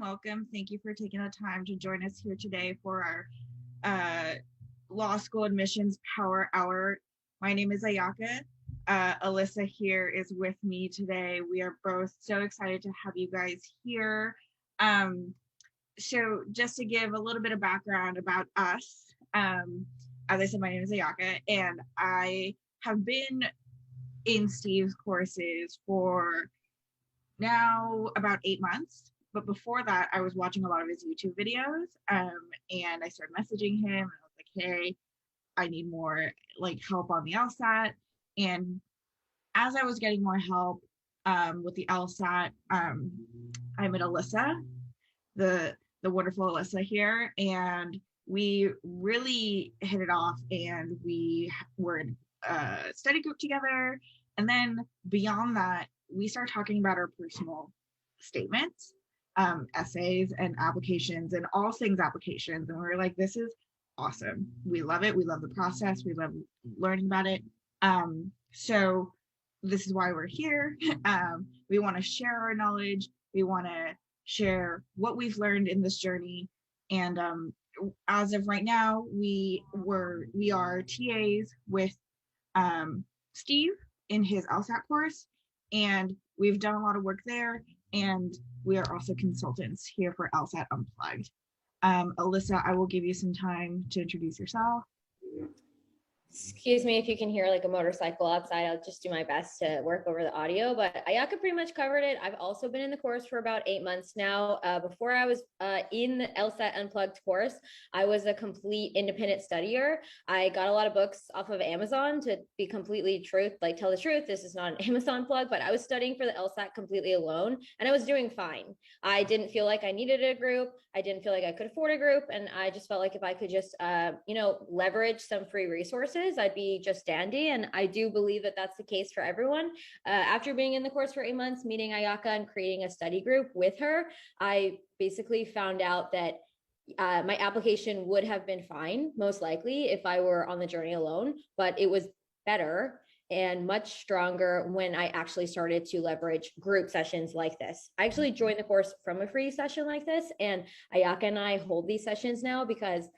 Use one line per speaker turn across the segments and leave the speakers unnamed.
welcome. Thank you for taking the time to join us here today for our law school admissions power hour. My name is Ayaka. Alyssa here is with me today. We are both so excited to have you guys here. So just to give a little bit of background about us, as I said, my name is Ayaka, and I have been in Steve's courses for now about 8 months. But before that, I was watching a lot of his YouTube videos, and I started messaging him, and I was like, hey, I need more help on the LSAT. And as I was getting more help with the LSAT, I met Alyssa, the wonderful Alyssa here, and we really hit it off, and we were in a study group together. And then beyond that, we started talking about our personal statements, essays and applications and all things applications. And we were like, this is awesome. We love it. We love the process. We love learning about it. So this is why we're here. We want to share our knowledge. We want to share what we've learned in this journey. And as of right now, we are TAs with Steve in his LSAT course, and we've done a lot of work there, and we are also consultants here for LSAT Unplugged. Alyssa, I will give you some time to introduce yourself.
Excuse me if you can hear like a motorcycle outside. I'll just do my best to work over the audio, but Ayaka pretty much covered it. I've also been in the course for about 8 months now. Before I was in the LSAT Unplugged course, I was a complete independent studier. I got a lot of books off of Amazon, to be completely tell the truth. This is not an Amazon plug, but I was studying for the LSAT completely alone, and I was doing fine. I didn't feel like I needed a group. I didn't feel like I could afford a group, and I just felt like if I could just, leverage some free resources, I'd be just dandy. And I do believe that that's the case for everyone. After being in the course for 8 months, meeting Ayaka and creating a study group with her, I basically found out that my application would have been fine, most likely, if I were on the journey alone, but it was better and much stronger when I actually started to leverage group sessions like this. I actually joined the course from a free session like this, and Ayaka and I hold these sessions now because,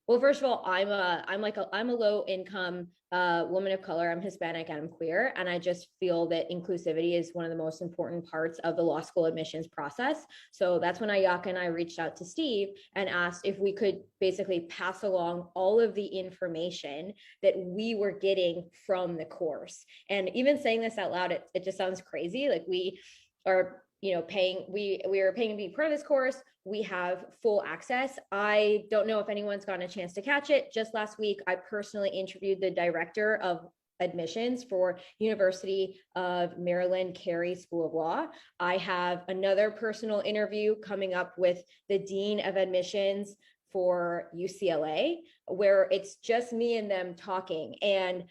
well, first of all, I'm a low income woman of color. I'm Hispanic and I'm queer. And I just feel that inclusivity is one of the most important parts of the law school admissions process. So that's when Ayaka and I reached out to Steve and asked if we could basically pass along all of the information that we were getting from the course. And even saying this out loud, it just sounds crazy. Like we are we are paying to be part of this course. We have full access. I don't know if anyone's gotten a chance to catch it. Just last week, I personally interviewed the director of admissions for University of Maryland Carey School of Law. I have another personal interview coming up with the dean of admissions for UCLA, where it's just me and them talking. And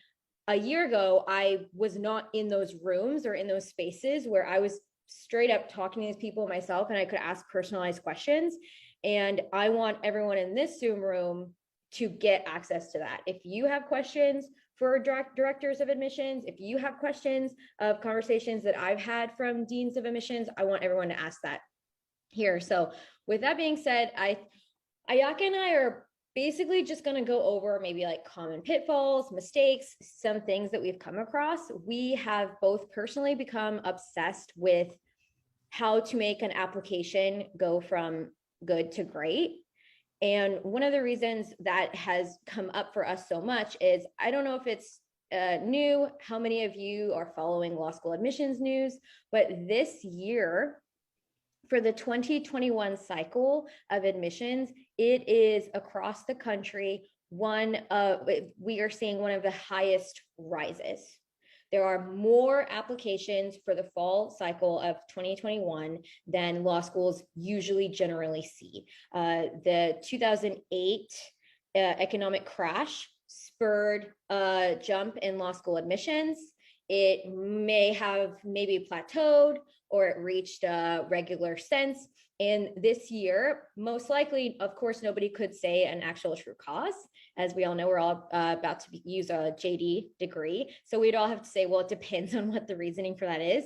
a year ago, I was not in those rooms or in those spaces where I was straight up talking to these people myself, and I could ask personalized questions. And I want everyone in this Zoom room to get access to that. If you have questions for directors of admissions, if you have questions of conversations that I've had from deans of admissions, I want everyone to ask that here. So with that being said, Ayaka and I are basically just going to go over maybe like common pitfalls, mistakes, some things that we've come across. We have both personally become obsessed with how to make an application go from good to great. And one of the reasons that has come up for us so much is, I don't know if it's new, how many of you are following law school admissions news, but this year, for the 2021 cycle of admissions, it is across the country we are seeing one of the highest rises. There are more applications for the fall cycle of 2021 than law schools usually generally see. The 2008 economic crash spurred a jump in law school admissions. It may have maybe plateaued, or it reached a regular sense. And this year, most likely, of course, nobody could say an actual true cause. As we all know, we're all about to use a JD degree. So we'd all have to say, well, it depends on what the reasoning for that is.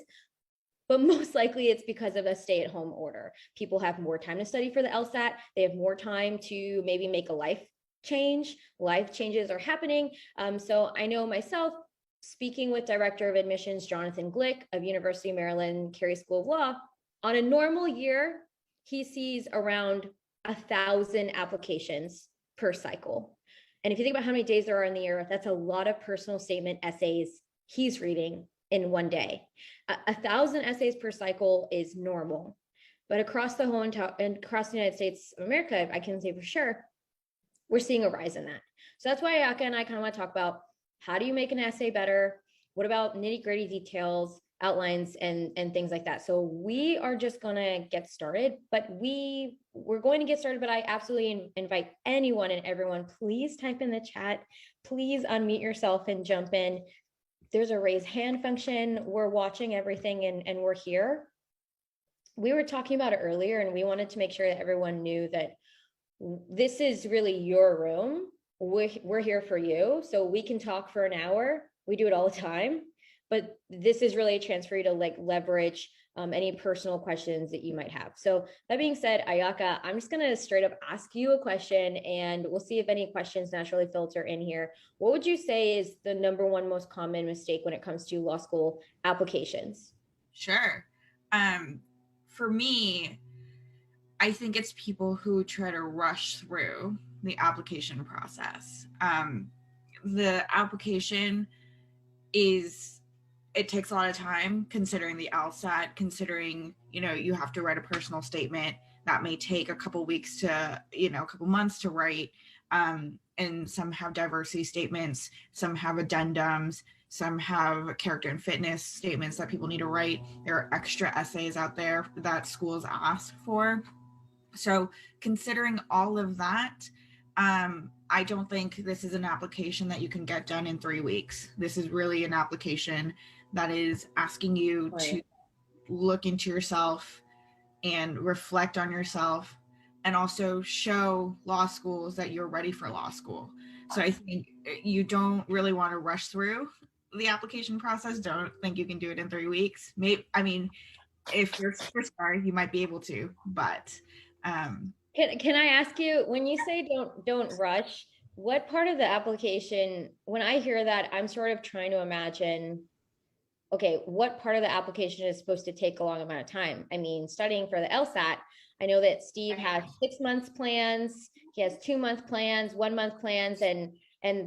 but most likely it's because of a stay-at-home order. People have more time to study for the LSAT. They have more time to maybe make a life change. Life changes are happening. So I know myself, speaking with Director of Admissions Jonathan Glick of University of Maryland Carey School of Law, on a normal year, he sees around 1,000 applications per cycle. And if you think about how many days there are in the year, that's a lot of personal statement essays he's reading in one day. 1,000 essays per cycle is normal, but across the whole and across the United States of America, I can say for sure, we're seeing a rise in that. So that's why Ayaka and I kind of want to talk about, how do you make an essay better? What about nitty gritty details, outlines, and things like that? So we are just going to get started, but we're going to get started, but I absolutely invite anyone and everyone, please type in the chat, please unmute yourself and jump in. There's a raise hand function. We're watching everything and we're here. We were talking about it earlier, and we wanted to make sure that everyone knew that this is really your room. We're here for you. So we can talk for an hour. We do it all the time, but this is really a chance for you to like leverage any personal questions that you might have. So that being said, Ayaka, I'm just going to straight up ask you a question, and we'll see if any questions naturally filter in here. What would you say is the number one most common mistake when it comes to law school applications?
Sure. For me, I think it's people who try to rush through the application process. The application it takes a lot of time, considering the LSAT, considering, you have to write a personal statement that may take a couple weeks to, a couple months to write. And some have diversity statements, some have addendums, some have character and fitness statements that people need to write. There are extra essays out there that schools ask for. So considering all of that, I don't think this is an application that you can get done in 3 weeks. This is really an application that is asking you to look into yourself and reflect on yourself, and also show law schools that you're ready for law school. So I think you don't really want to rush through the application process. Don't think you can do it in 3 weeks. If you're a superstar, you might be able to, but
can I ask you, when you say don't rush, what part of the application, when I hear that, I'm sort of trying to imagine, okay, what part of the application is supposed to take a long amount of time? I mean, studying for the LSAT, I know that Steve has 6 months plans, he has 2-month plans, 1-month plans, and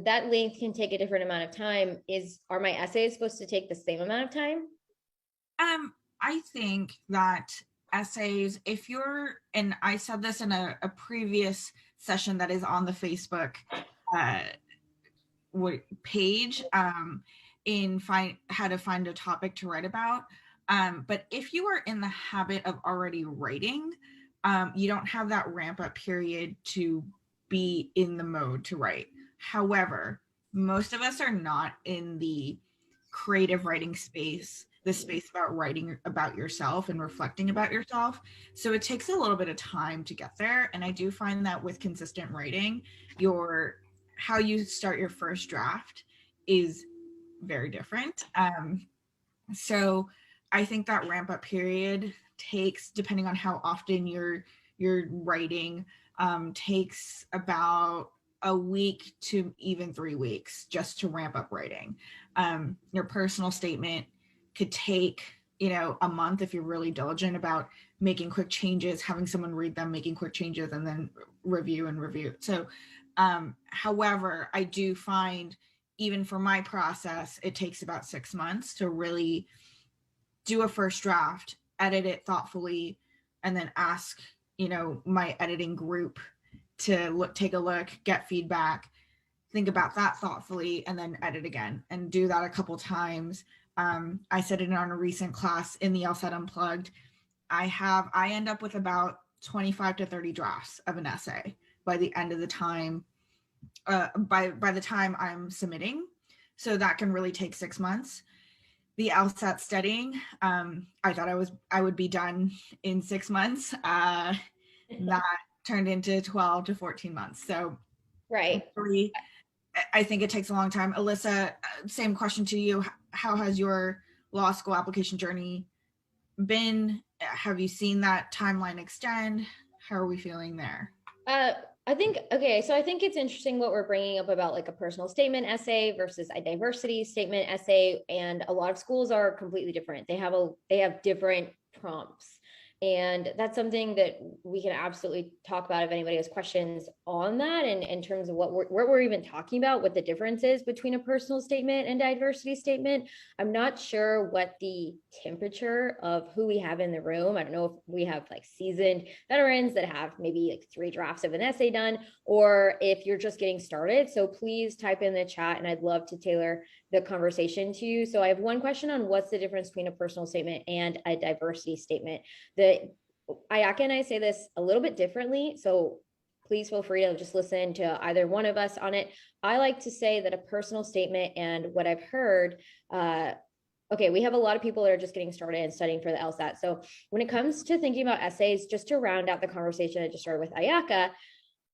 that length can take a different amount of time. Are my essays supposed to take the same amount of time?
I think that essays, and I said this in a previous session that is on the Facebook page, in how to find a topic to write about. But if you are in the habit of already writing, you don't have that ramp up period to be in the mode to write. However, most of us are not in the creative writing space, the space about writing about yourself and reflecting about yourself. So it takes a little bit of time to get there. And I do find that with consistent writing, how you start your first draft is very different. So I think that ramp up period takes, depending on how often you're writing, takes about a week to even 3 weeks just to ramp up writing. Your personal statement could take, a month if you're really diligent about making quick changes, having someone read them, making quick changes, and then review. So, however, I do find, even for my process, it takes about 6 months to really do a first draft, edit it thoughtfully, and then ask, my editing group to take a look, get feedback, think about that thoughtfully, and then edit again, and do that a couple times. I said it on a recent class in the LSAT Unplugged. I end up with about 25 to 30 drafts of an essay by the end of the time, by the time I'm submitting. So that can really take 6 months. The LSAT studying, I thought I would be done in 6 months. That turned into 12 to 14 months. So
right.
Really, I think it takes a long time. Alyssa, same question to you. How has your law school application journey been? Have you seen that timeline extend? How are we feeling there?
I think, okay, so I think it's interesting what we're bringing up about like a personal statement essay versus a diversity statement essay. And a lot of schools are completely different. They have different prompts. And that's something that we can absolutely talk about if anybody has questions on that. And in terms of what we're even talking about, what the difference is between a personal statement and diversity statement. I'm not sure what the temperature of who we have in the room. I don't know if we have like seasoned veterans that have maybe like 3 drafts of an essay done, or if you're just getting started. So please type in the chat and I'd love to tailor the conversation to you. So I have one question on what's the difference between a personal statement and a diversity statement. Ayaka and I say this a little bit differently, so please feel free to just listen to either one of us on it. I like to say that a personal statement, and what I've heard, okay, we have a lot of people that are just getting started and studying for the LSAT. So when it comes to thinking about essays, just to round out the conversation I just started with Ayaka,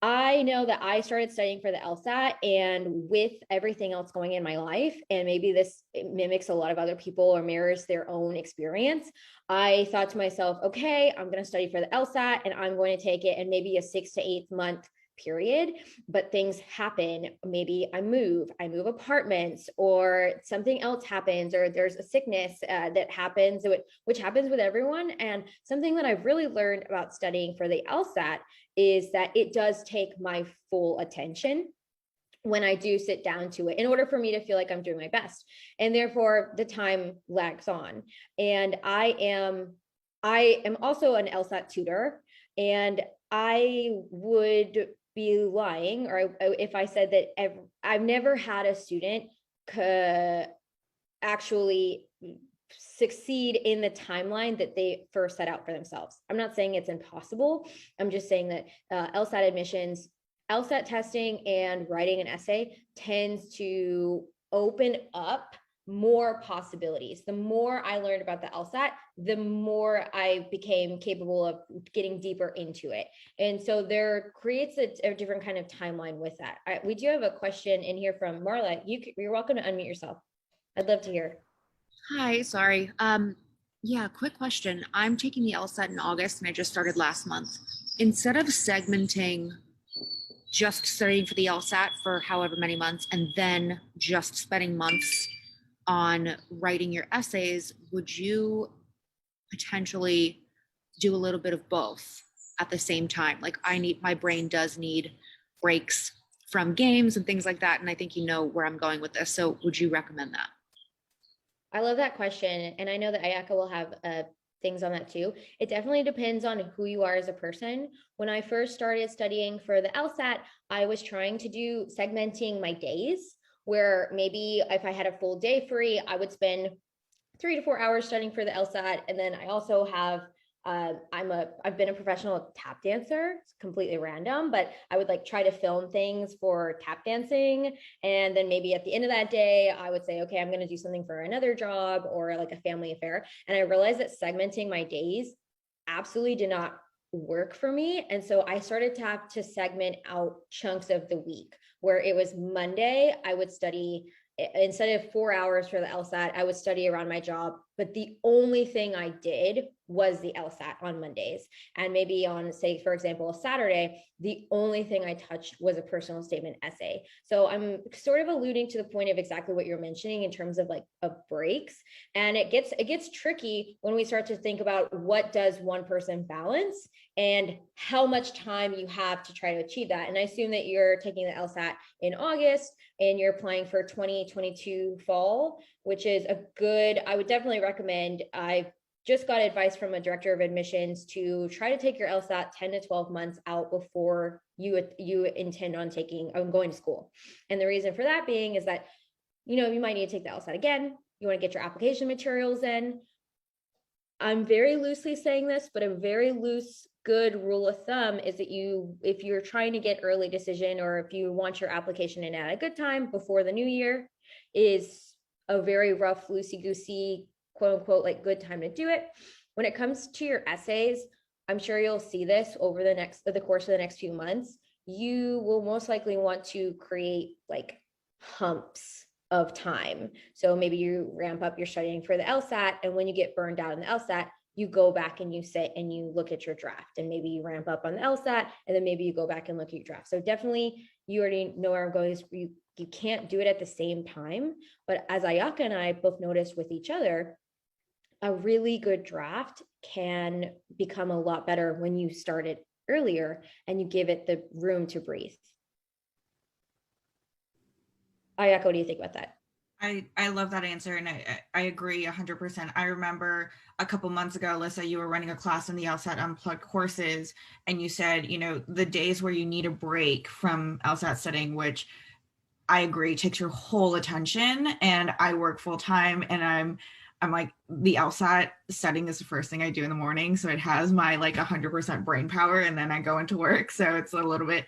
I know that I started studying for the LSAT, and with everything else going in my life, and maybe this mimics a lot of other people or mirrors their own experience, I thought to myself, okay, I'm going to study for the LSAT and I'm going to take it in maybe a 6 to 8 month period, but things happen. Maybe I move apartments, or something else happens, or there's a sickness that happens, which happens with everyone. And something that I've really learned about studying for the LSAT is that it does take my full attention when I do sit down to it in order for me to feel like I'm doing my best. And therefore the time lags on. And I am also an LSAT tutor, and I would be lying if I said that I've never had a student actually succeed in the timeline that they first set out for themselves. I'm not saying it's impossible. I'm just saying that LSAT admissions, LSAT testing, and writing an essay tends to open up more possibilities. The more I learned about the LSAT, the more I became capable of getting deeper into it. And so there creates a different kind of timeline with that. We do have a question in here from Marla. You're welcome to unmute yourself. I'd love to hear.
Hi, sorry. Yeah, quick question. I'm taking the LSAT in August and I just started last month. Instead of segmenting just studying for the LSAT for however many months and then just spending months on writing your essays, would you potentially do a little bit of both at the same time? Like my brain does need breaks from games and things like that. And I think you know where I'm going with this. So would you recommend that?
I love that question. And I know that Ayaka will have things on that too. It definitely depends on who you are as a person. When I first started studying for the LSAT, I was trying to do segmenting my days, where maybe if I had a full day free, I would spend 3 to 4 hours studying for the LSAT. And then I also have I've been a professional tap dancer. It's completely random, but I would like try to film things for tap dancing. And then maybe at the end of that day, I would say, okay, I'm going to do something for another job or like a family affair. And I realized that segmenting my days absolutely did not work for me. And so I started to have to segment out chunks of the week, where it was Monday, I would study. Instead of 4 hours for the LSAT, I would study around my job. But the only thing I did was the LSAT on Mondays. And maybe on, say, for example, a Saturday, the only thing I touched was a personal statement essay. So I'm sort of alluding to the point of exactly what you're mentioning in terms of like of breaks. And it gets tricky when we start to think about what does one person balance and how much time you have to try to achieve that. And I assume that you're taking the LSAT in August and you're applying for 2022 fall, which is a good, I would definitely recommend. I just got advice from a director of admissions to try to take your LSAT 10 to 12 months out before you intend on going to school. And the reason for that being is that, you might need to take the LSAT again. You want to get your application materials in. I'm very loosely saying this, but a very loose, good rule of thumb is that if you're trying to get early decision, or if you want your application in at a good time before the new year, is a very rough, loosey-goosey, quote unquote, like good time to do it. When it comes to your essays, I'm sure you'll see this over the course of the next few months. You will most likely want to create like humps of time. So maybe you ramp up your studying for the LSAT, and when you get burned out in the LSAT, you go back and you sit and you look at your draft, and maybe you ramp up on the LSAT, and then maybe you go back and look at your draft. So definitely, you already know where I'm going. Is you can't do it at the same time. But as Ayaka and I both noticed with each other, a really good draft can become a lot better when you start it earlier and you give it the room to breathe. Ayaka, what do you think about that?
I love that answer, and I agree 100%. I remember a couple months ago, Alyssa, you were running a class in the LSAT Unplugged courses, and you said, the days where you need a break from LSAT studying, which I agree takes your whole attention. And I work full time, and I'm like, the LSAT studying is the first thing I do in the morning, so it has my like 100% brain power, and then I go into work, so it's a little bit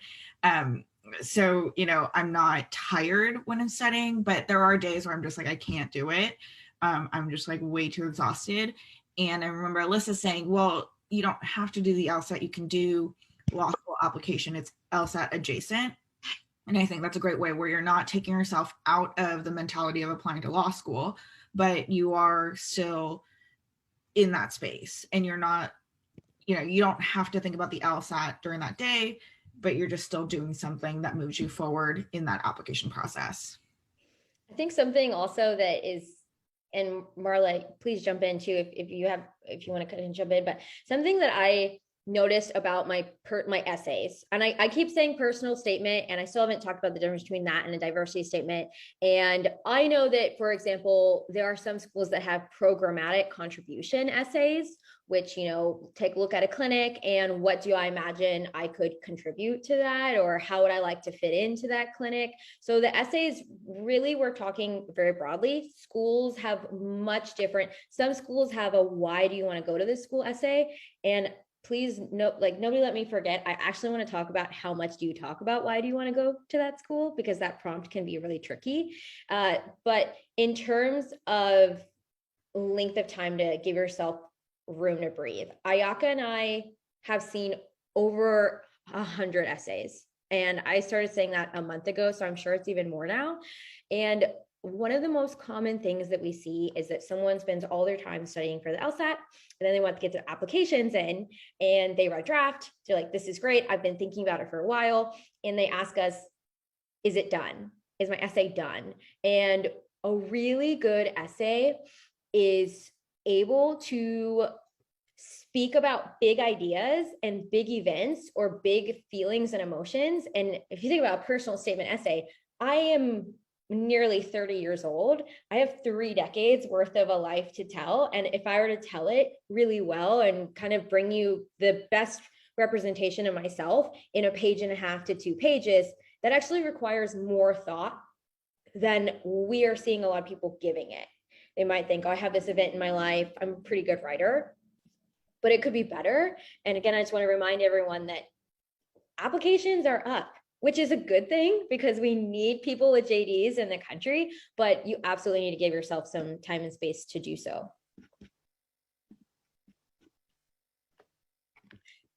so I'm not tired when I'm studying, but there are days where I'm just like, I can't do it. I'm just like way too exhausted. And I remember Alyssa saying, well, you don't have to do the LSAT, you can do law school application, it's LSAT adjacent. And I think that's a great way where you're not taking yourself out of the mentality of applying to law school, but you are still in that space, and you're not, you don't have to think about the LSAT during that day, but you're just still doing something that moves you forward in that application process.
I think something also that is, and Marla, please jump in too if you want to jump in, but something that I noticed about my essays, and I keep saying personal statement, and I still haven't talked about the difference between that and a diversity statement. And I know that, for example, there are some schools that have programmatic contribution essays, which, take a look at a clinic and what do I imagine I could contribute to that, or how would I like to fit into that clinic. So the essays, really, we're talking very broadly. Schools have much different, some schools have a why do you want to go to this school essay. And please note, nobody let me forget, I actually want to talk about how much do you talk about why do you want to go to that school, because that prompt can be really tricky. But in terms of length of time to give yourself room to breathe, Ayaka and I have seen over 100 essays, and I started saying that a month ago, so I'm sure it's even more now. And one of the most common things that we see is that someone spends all their time studying for the LSAT, and then they want to get their applications in, and they write draft. They're like, this is great, I've been thinking about it for a while. And they ask us, is it done? Is my essay done? And a really good essay is able to speak about big ideas and big events or big feelings and emotions. And if you think about a personal statement essay, I am nearly 30 years old. I have 3 decades worth of a life to tell. And if I were to tell it really well and kind of bring you the best representation of myself in a 1.5 to 2 pages, that actually requires more thought than we are seeing a lot of people giving it. They might think, oh, I have this event in my life, I'm a pretty good writer, but it could be better. And again, I just want to remind everyone that applications are up, which is a good thing because we need people with JDs in the country, but you absolutely need to give yourself some time and space to do so.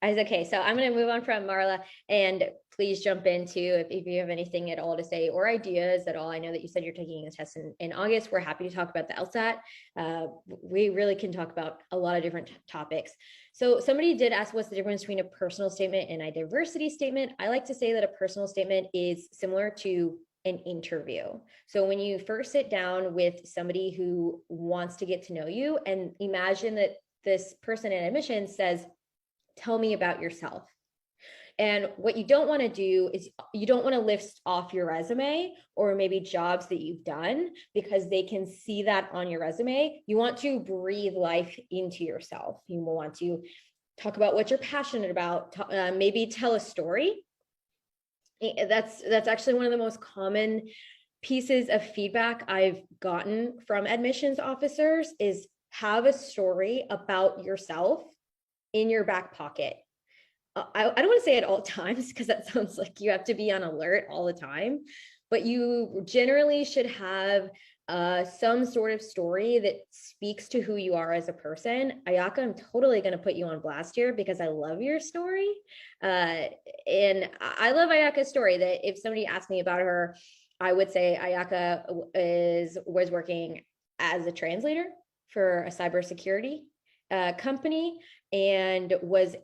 Okay, so I'm going to move on from Marla, and please jump into if you have anything at all to say or ideas at all. I know that you said you're taking a test in August. We're happy to talk about the LSAT. We really can talk about a lot of different topics. So somebody did ask, what's the difference between a personal statement and a diversity statement? I like to say that a personal statement is similar to an interview. So when you first sit down with somebody who wants to get to know you, and imagine that this person in admissions says, tell me about yourself. And what you don't want to do is you don't want to list off your resume or maybe jobs that you've done because they can see that on your resume. You want to breathe life into yourself. You will want to talk about what you're passionate about, maybe tell a story. That's actually one of the most common pieces of feedback I've gotten from admissions officers is have a story about yourself in your back pocket. I don't want to say at all times because that sounds like you have to be on alert all the time, but you generally should have some sort of story that speaks to who you are as a person. Ayaka, I'm totally going to put you on blast here because I love your story. And I love Ayaka's story, that if somebody asked me about her, I would say Ayaka was working as a translator for a cybersecurity company and was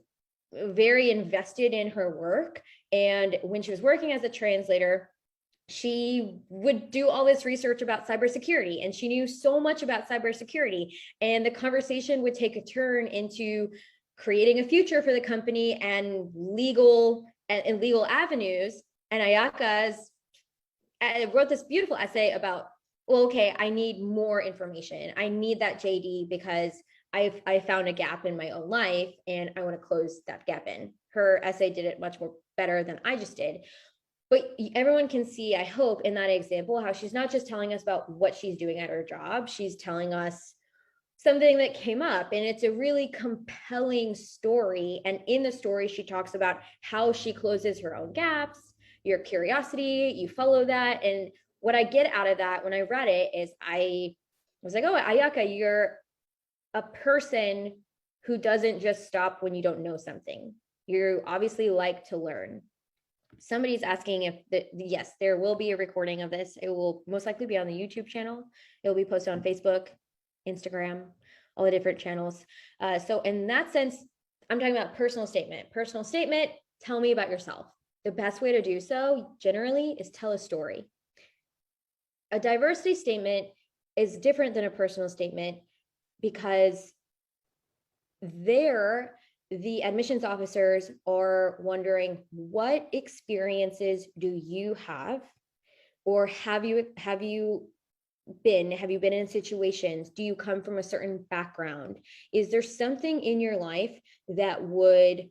very invested in her work. And when she was working as a translator, she would do all this research about cybersecurity, and she knew so much about cybersecurity. And the conversation would take a turn into creating a future for the company and legal avenues. And Ayaka's wrote this beautiful essay about, well, okay, I need more information. I need that JD because I found a gap in my own life and I want to close that gap in. Her essay did it much more better than I just did. But everyone can see, I hope, in that example, how she's not just telling us about what she's doing at her job. She's telling us something that came up, and it's a really compelling story. And in the story, she talks about how she closes her own gaps, your curiosity, you follow that. And what I get out of that when I read it is I was like, oh, Ayaka, you're a person who doesn't just stop when you don't know something. You obviously like to learn. Somebody's asking if yes, there will be a recording of this. It will most likely be on the YouTube channel. It will be posted on Facebook, Instagram, all the different channels. So in that sense, I'm talking about personal statement. Personal statement, tell me about yourself. The best way to do so generally is tell a story. A diversity statement is different than a personal statement because the admissions officers are wondering, what experiences do you have, or have you been in situations? Do you come from a certain background? Is there something in your life that would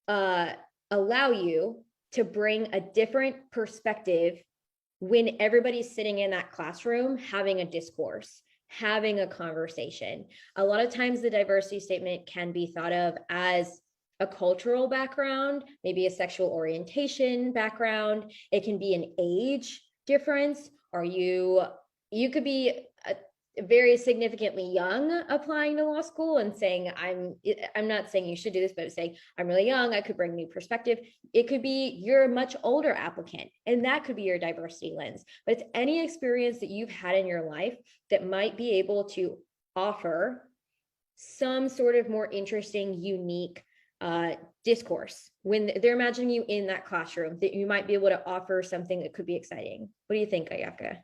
allow you to bring a different perspective when everybody's sitting in that classroom having a discourse, having a conversation? A lot of times the diversity statement can be thought of as a cultural background, maybe a sexual orientation background. It can be an age difference. You could be very significantly young applying to law school and saying, I'm not saying you should do this, but saying I'm really young, I could bring new perspective. It could be you're a much older applicant, and that could be your diversity lens. But it's any experience that you've had in your life that might be able to offer some sort of more interesting, unique discourse when they're imagining you in that classroom, that you might be able to offer something that could be exciting. What do you think, Ayaka?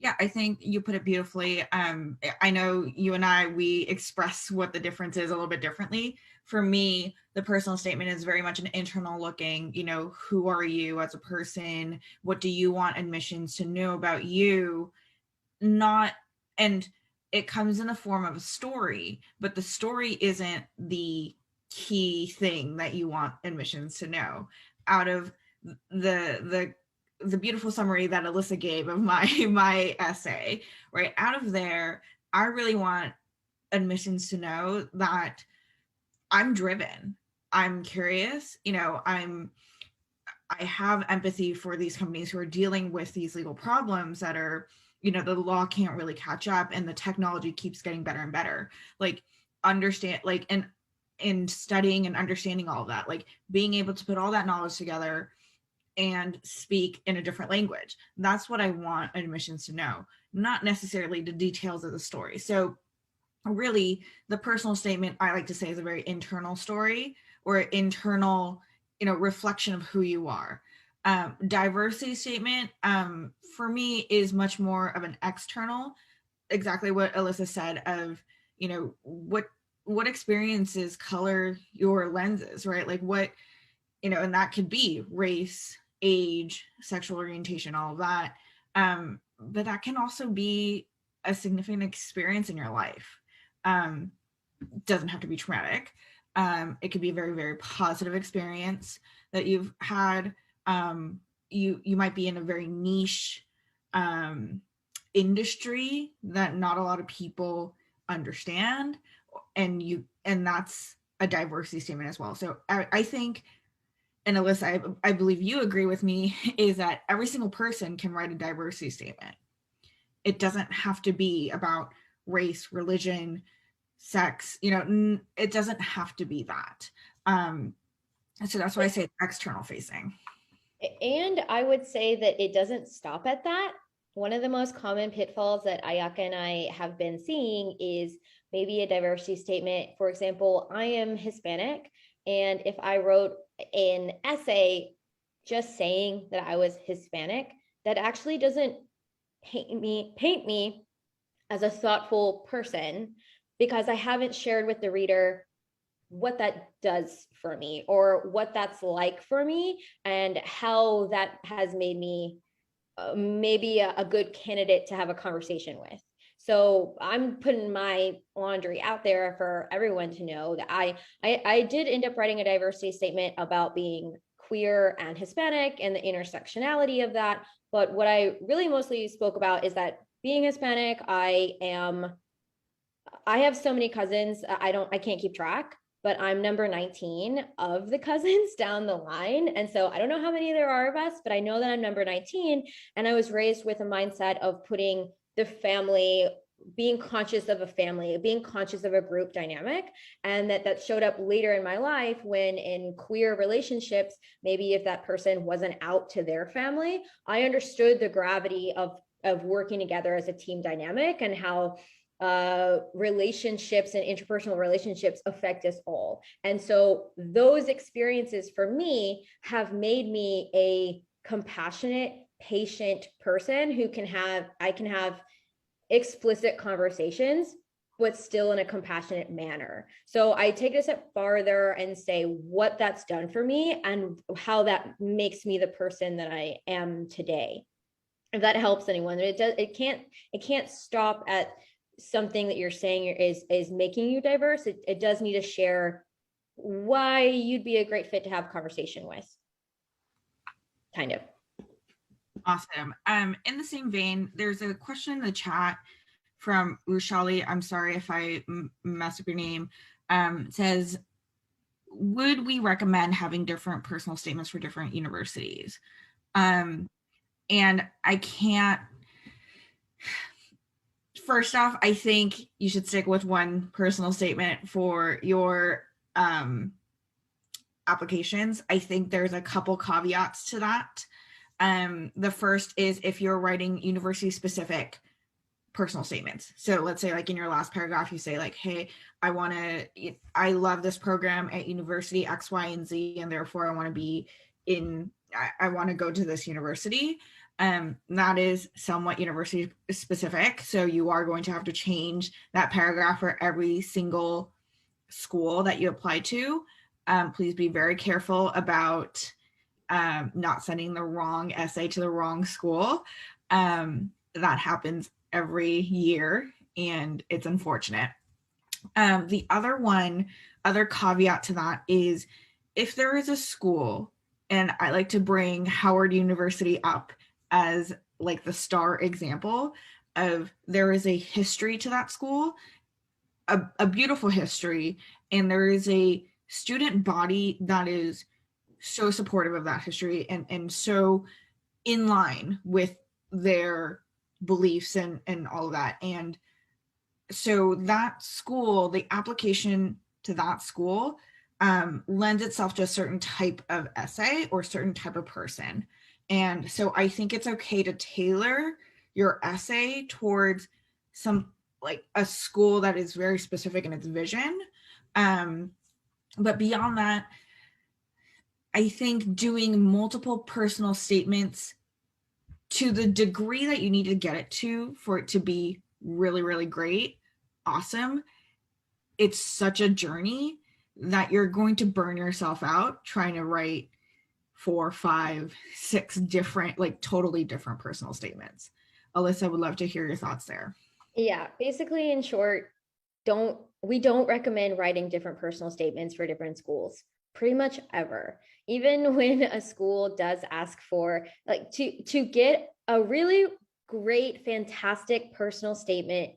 Yeah, I think you put it beautifully. I know you and we express what the difference is a little bit differently. For me, the personal statement is very much an internal looking, who are you as a person? What do you want admissions to know about you? And it comes in the form of a story, but the story isn't the key thing that you want admissions to know. Out of the beautiful summary that Alyssa gave of my essay, right? Out of there, I really want admissions to know that I'm driven, I'm curious, I have empathy for these companies who are dealing with these legal problems that are, the law can't really catch up and the technology keeps getting better and better. And in studying and understanding all of that, being able to put all that knowledge together and speak in a different language. That's what I want admissions to know, not necessarily the details of the story. So really, the personal statement, I like to say, is a very internal story or internal, reflection of who you are. Diversity statement, for me, is much more of an external, exactly what Alyssa said of, what experiences color your lenses, right? And that could be race, age, sexual orientation, all of that. But that can also be a significant experience in your life. Doesn't have to be traumatic. It could be a very, very positive experience that you've had. You might be in a very niche industry that not a lot of people understand, and that's a diversity statement as well. So I think, and Alyssa, I believe you agree with me, is that every single person can write a diversity statement. It doesn't have to be about race, religion, sex, it doesn't have to be that. So that's why I say external facing.
And I would say that it doesn't stop at that. one of the most common pitfalls that Ayaka and I have been seeing is maybe a diversity statement. For example, I am Hispanic, and if I wrote an essay just saying that I was Hispanic, that actually doesn't paint me as a thoughtful person, because I haven't shared with the reader what that does for me or what that's like for me and how that has made me maybe a good candidate to have a conversation with. So I'm putting my laundry out there for everyone to know that I did end up writing a diversity statement about being queer and Hispanic and the intersectionality of that. But what I really mostly spoke about is that being Hispanic, I have so many cousins. I can't keep track, but I'm number 19 of the cousins down the line. And so I don't know how many there are of us, but I know that I'm number 19. And I was raised with a mindset of putting the family, being conscious of a family, being conscious of a group dynamic. And that showed up later in my life when in queer relationships, maybe if that person wasn't out to their family, I understood the gravity of working together as a team dynamic and how relationships and interpersonal relationships affect us all. And so those experiences for me have made me a compassionate, patient person who I can have explicit conversations, but still in a compassionate manner. So I take it a step farther and say what that's done for me and how that makes me the person that I am today. If that helps anyone, it can't stop at something that you're saying is making you diverse. It does need to share why you'd be a great fit to have conversation with. Kind of.
Awesome. In the same vein, there's a question in the chat from Ushali. I'm sorry if I messed up your name. Says, would we recommend having different personal statements for different universities? And I can't. First off, I think you should stick with one personal statement for your applications. I think there's a couple caveats to that. The first is if you're writing university specific personal statements. So let's say like in your last paragraph, you say like, hey, I love this program at university X, Y, and Z, and therefore I want to go to this university. That is somewhat university specific. So you are going to have to change that paragraph for every single school that you apply to. Please be very careful about not sending the wrong essay to the wrong school. That happens every year and it's unfortunate. The other caveat to that is if there is a school, and I like to bring Howard University up as like the star example of there is a history to that school, a beautiful history, and there is a student body that is so supportive of that history and so in line with their beliefs and all of that. And so that school, the application to that school lends itself to a certain type of essay or certain type of person. And so I think it's okay to tailor your essay towards some like a school that is very specific in its vision. But beyond that, I think doing multiple personal statements to the degree that you need to get it to for it to be really, really great, awesome. It's such a journey that you're going to burn yourself out trying to write 4, 5, 6 different, like totally different personal statements. Alyssa, I would love to hear your thoughts there.
Yeah, basically in short, we don't recommend writing different personal statements for different schools pretty much ever. Even when a school does ask for like to get a really great, fantastic personal statement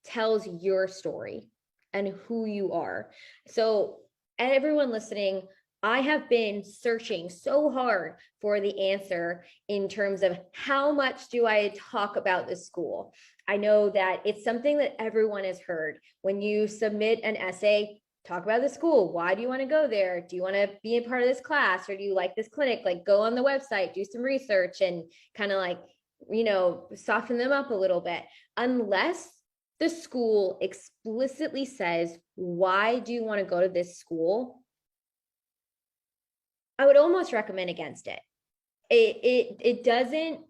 tells your story and who you are. So everyone listening, I have been searching so hard for the answer in terms of how much do I talk about the school. I know that it's something that everyone has heard. When you submit an essay, talk about the school. Why do you want to go there? Do you want to be a part of this class or do you like this clinic? Like go on the website, do some research and kind of like soften them up a little bit, unless the school explicitly says, why do you want to go to this school? I would almost recommend against it. It doesn't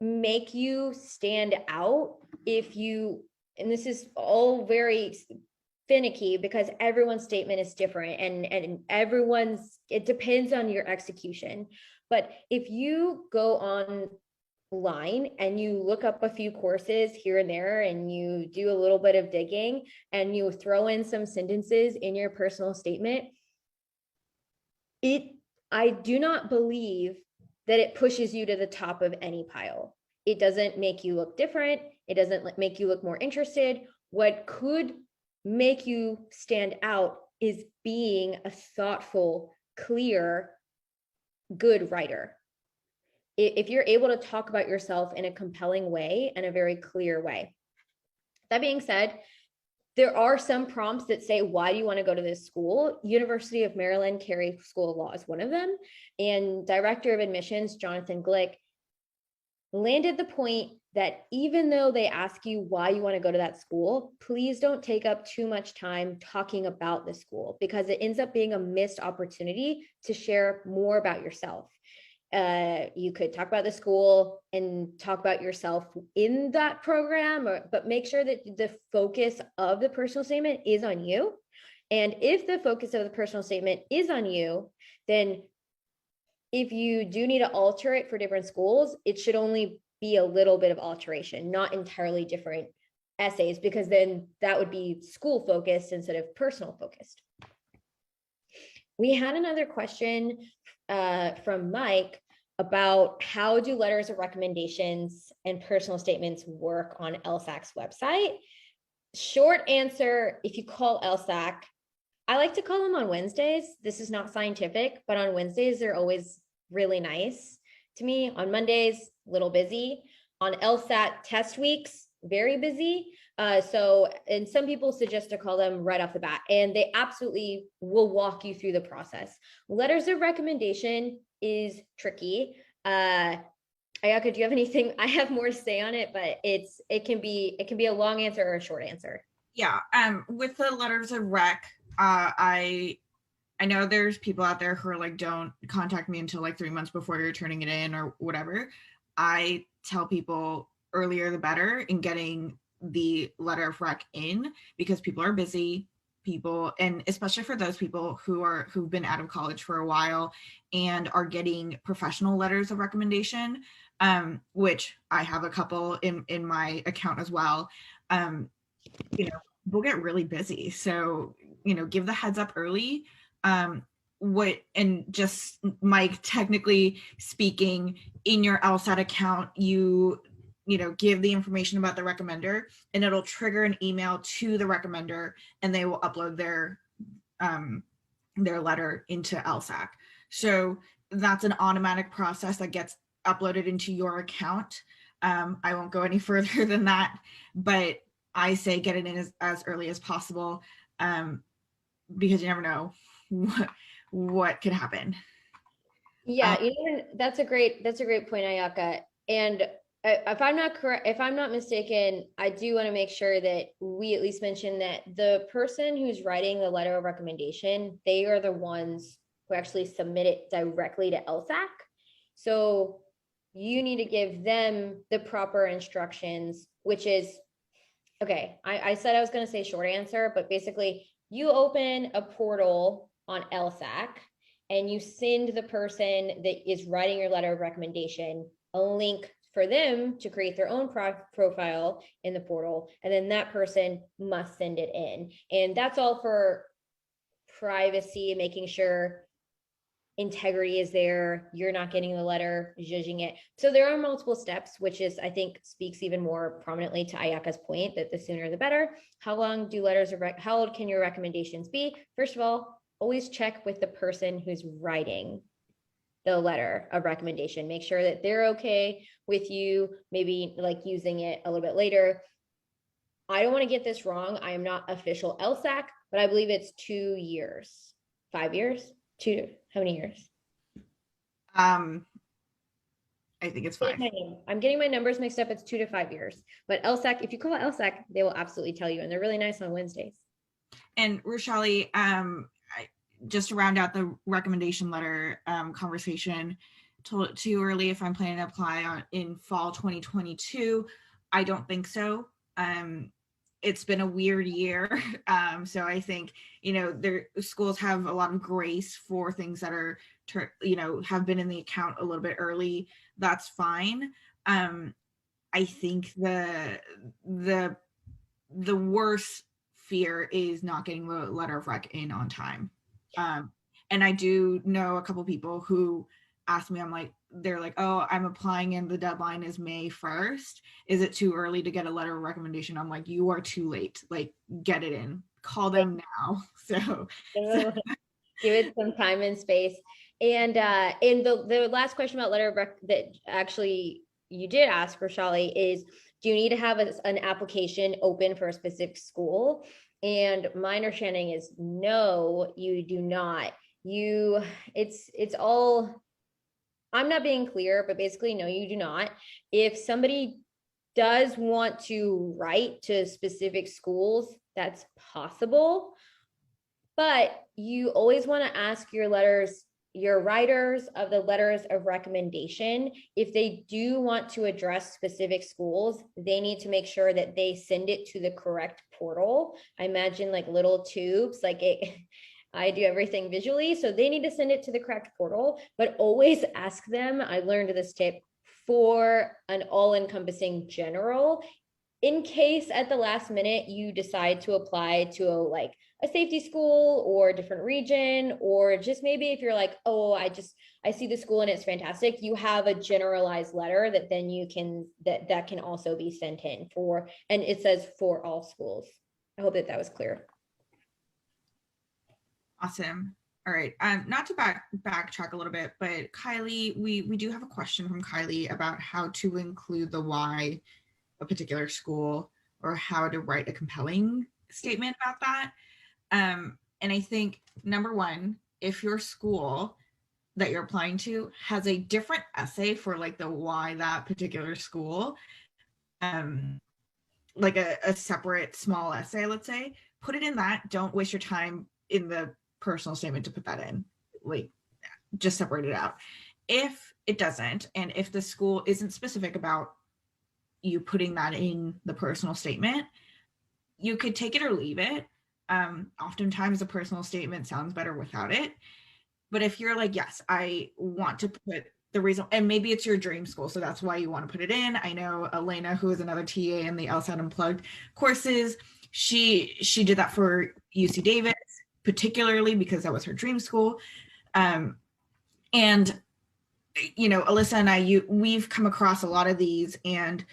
make you stand out if you, and this is all very finicky because everyone's statement is different and it depends on your execution. But if you go online and you look up a few courses here and there and you do a little bit of digging and you throw in some sentences in your personal statement, I do not believe that it pushes you to the top of any pile. It doesn't make you look different. It doesn't make you look more interested. What could make you stand out is being a thoughtful, clear, good writer. If you're able to talk about yourself in a compelling way and a very clear way. That being said, there are some prompts that say, why do you want to go to this school? University of Maryland Carey School of Law is one of them. And Director of Admissions, Jonathan Glick, landed the point that even though they ask you why you want to go to that school, please don't take up too much time talking about the school because it ends up being a missed opportunity to share more about yourself. You could talk about the school and talk about yourself in that program, but make sure that the focus of the personal statement is on you. And if the focus of the personal statement is on you, then if you do need to alter it for different schools, it should only be a little bit of alteration, not entirely different essays, because then that would be school focused instead of personal focused. We had another question from Mike about how do letters of recommendations and personal statements work on LSAC's website. Short answer, if you call LSAC, I like to call them on Wednesdays. This is not scientific, but on Wednesdays, they're always really nice to me. On Mondays, a little busy. On LSAT test weeks, very busy. And some people suggest to call them right off the bat, and they absolutely will walk you through the process. Letters of recommendation is tricky. Ayaka, do you have anything? I have more to say on it, but it can be a long answer or a short answer.
Yeah. With the letters of rec, I know there's people out there who are like, don't contact me until like 3 months before you're turning it in or whatever. I tell people earlier the better in getting the letter of rec in, because people are busy. People, and especially for those people who've been out of college for a while and are getting professional letters of recommendation, which I have a couple in my account as well. We'll get really busy, so give the heads up early. And just Mike, technically speaking, in your LSAT account, you give the information about the recommender, and it'll trigger an email to the recommender, and they will upload their letter into LSAC. So that's an automatic process that gets uploaded into your account. I won't go any further than that, but I say get it in as early as possible, because you never know what could happen.
Yeah, that's a great point, Ayaka. And if I'm not mistaken, I do want to make sure that we at least mention that the person who's writing the letter of recommendation, they are the ones who actually submit it directly to LSAC. So you need to give them the proper instructions, which is, okay, I said I was going to say short answer, but basically you open a portal on LSAC and you send the person that is writing your letter of recommendation a link for them to create their own profile in the portal, and then that person must send it in. And that's all for privacy, making sure integrity is there, you're not getting the letter, judging it. So there are multiple steps, which is, I think, speaks even more prominently to Ayaka's point that the sooner the better. How long how old can your recommendations be? First of all, always check with the person who's writing the letter of recommendation. Make sure that they're okay with you, maybe like using it a little bit later. I don't want to get this wrong. I am not official LSAC, but I believe it's 2 years, 5 years, how many years?
I think it's 5.
I'm getting my numbers mixed up. It's 2 to 5 years. But LSAC, if you call LSAC, they will absolutely tell you, and they're really nice on Wednesdays.
And Rochelle, just to round out the recommendation letter conversation, told too early if I'm planning to apply in fall 2022. I don't think so. It's been a weird year. So I think, their schools have a lot of grace for things that are, have been in the account a little bit early. That's fine. I think the worst fear is not getting the letter of rec in on time. And I do know a couple people who asked me, they're like, oh, I'm applying and the deadline is May 1st. Is it too early to get a letter of recommendation? I'm like, you are too late. Like, get it in. Call them now. So
give it some time and space. And in the last question about letter of rec that actually you did ask, Rochelle, is do you need to have an application open for a specific school? And my understanding is no, you do not. It's all, I'm not being clear, but basically, no, you do not. If somebody does want to write to specific schools, that's possible. But you always want to ask your writers of the letters of recommendation, if they do want to address specific schools, they need to make sure that they send it to the correct portal. I imagine like little tubes, I do everything visually, so they need to send it to the correct portal, but always ask them, I learned this tip, for an all-encompassing general, in case at the last minute you decide to apply to a safety school or a different region, or just maybe if you're like, oh, I see the school and it's fantastic, you have a generalized letter that then you can, that can also be sent in for, and it says for all schools. I hope that was clear.
Awesome. All right. Not to backtrack a little bit, but Kylie, we do have a question from Kylie about how to include the why a particular school, or how to write a compelling statement about that. And I think, number one, if your school that you're applying to has a different essay for the why that particular school, like a separate small essay, let's say, put it in that. Don't waste your time in the personal statement to put that in. Just separate it out. If it doesn't, and if the school isn't specific about you putting that in the personal statement, you could take it or leave it. Oftentimes a personal statement sounds better without it. But if you're like, yes, I want to put the reason, and maybe it's your dream school, so that's why you want to put it in. I know Elena, who is another TA in the LSAT Unplugged courses, she did that for UC Davis, particularly because that was her dream school. And Alyssa and I, we've come across a lot of these, and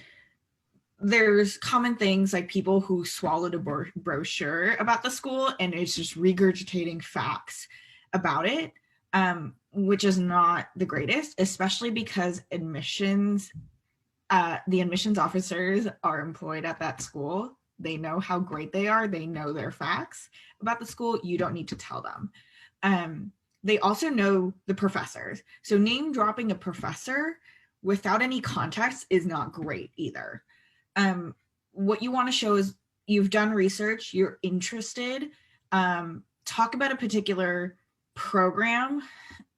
there's common things like people who swallowed a brochure about the school and it's just regurgitating facts about it, which is not the greatest, especially because the admissions officers are employed at that school. They know how great they are. They know their facts about the school. You don't need to tell them. They also know the professors. So name dropping a professor without any context is not great either. What you want to show is you've done research, you're interested, talk about a particular program,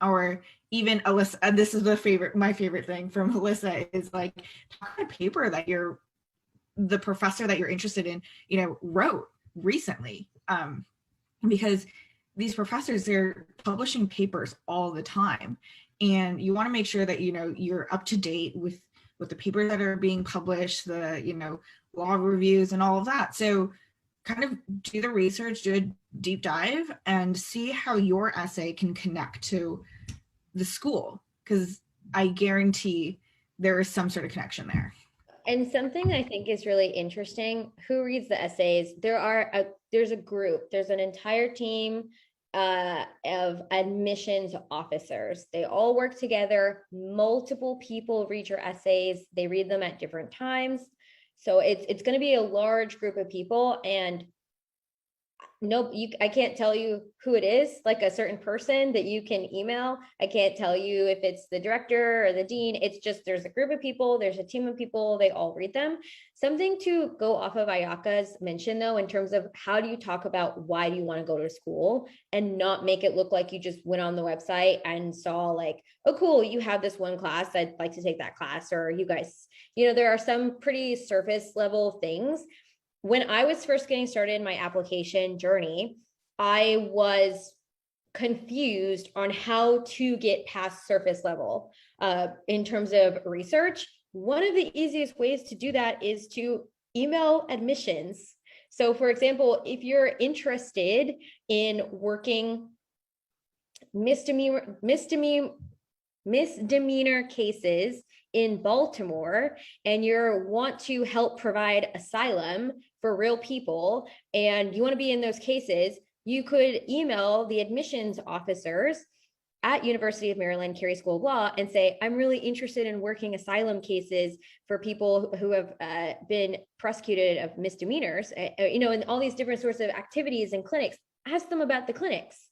or even Alyssa, and this is my favorite thing from Alyssa is talk about a paper that the professor that you're interested in, wrote recently, because these professors, they're publishing papers all the time, and you want to make sure that, you're up to date with the papers that are being published, the, law reviews and all of that. So kind of do the research, do a deep dive, and see how your essay can connect to the school, because I guarantee there is some sort of connection there.
And something I think is really interesting, who reads the essays? There's a group, there's an entire team of admissions officers. They all work together. Multiple people read your essays. They read them at different times. So it's going to be a large group of people. And nope, I can't tell you who it is, like a certain person that you can email. I can't tell you if it's the director or the dean. It's just, there's a group of people, there's a team of people, they all read them. Something to go off of Ayaka's mention though, in terms of how do you talk about why do you want to go to school and not make it look like you just went on the website and saw like, oh, cool, you have this one class, I'd like to take that class. Or you guys, there are some pretty surface level things. When I was first getting started in my application journey, I was confused on how to get past surface level in terms of research. One of the easiest ways to do that is to email admissions. So for example, if you're interested in working misdemeanor cases in Baltimore and you want to help provide asylum for real people and you want to be in those cases, you could email the admissions officers at University of Maryland Carey School of Law and say, I'm really interested in working asylum cases for people who have been prosecuted of misdemeanors, and all these different sorts of activities and clinics. Ask them about the clinics.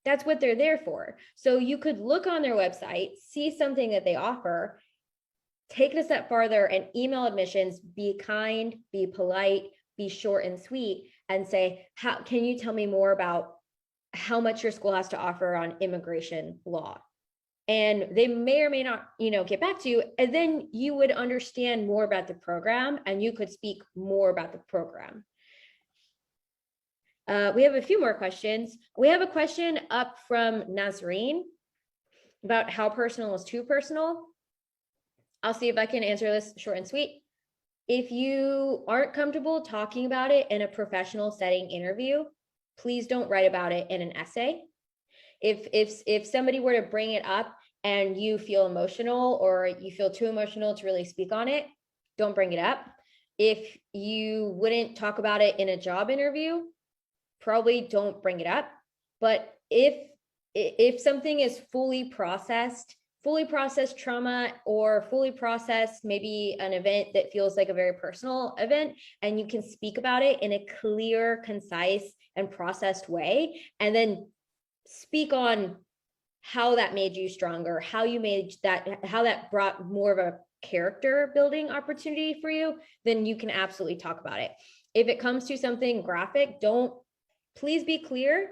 That's what they're there for. So you could look on their website, see something that they offer, take it a step farther and email admissions, be kind, be polite, be short and sweet, and say, how can you tell me more about how much your school has to offer on immigration law? And they may or may not, get back to you. And then you would understand more about the program and you could speak more about the program. We have a few more questions. We have a question up from Nazreen about how personal is too personal. I'll see if I can answer this short and sweet. If you aren't comfortable talking about it in a professional setting interview, please don't write about it in an essay. If somebody were to bring it up and you feel emotional or you feel too emotional to really speak on it, don't bring it up. If you wouldn't talk about it in a job interview, probably don't bring it up. But if something is fully processed trauma or fully processed, maybe an event that feels like a very personal event, and you can speak about it in a clear, concise, and processed way, and then speak on how that made you stronger, how that brought more of a character building opportunity for you, then you can absolutely talk about it. If it comes to something graphic, please be clear.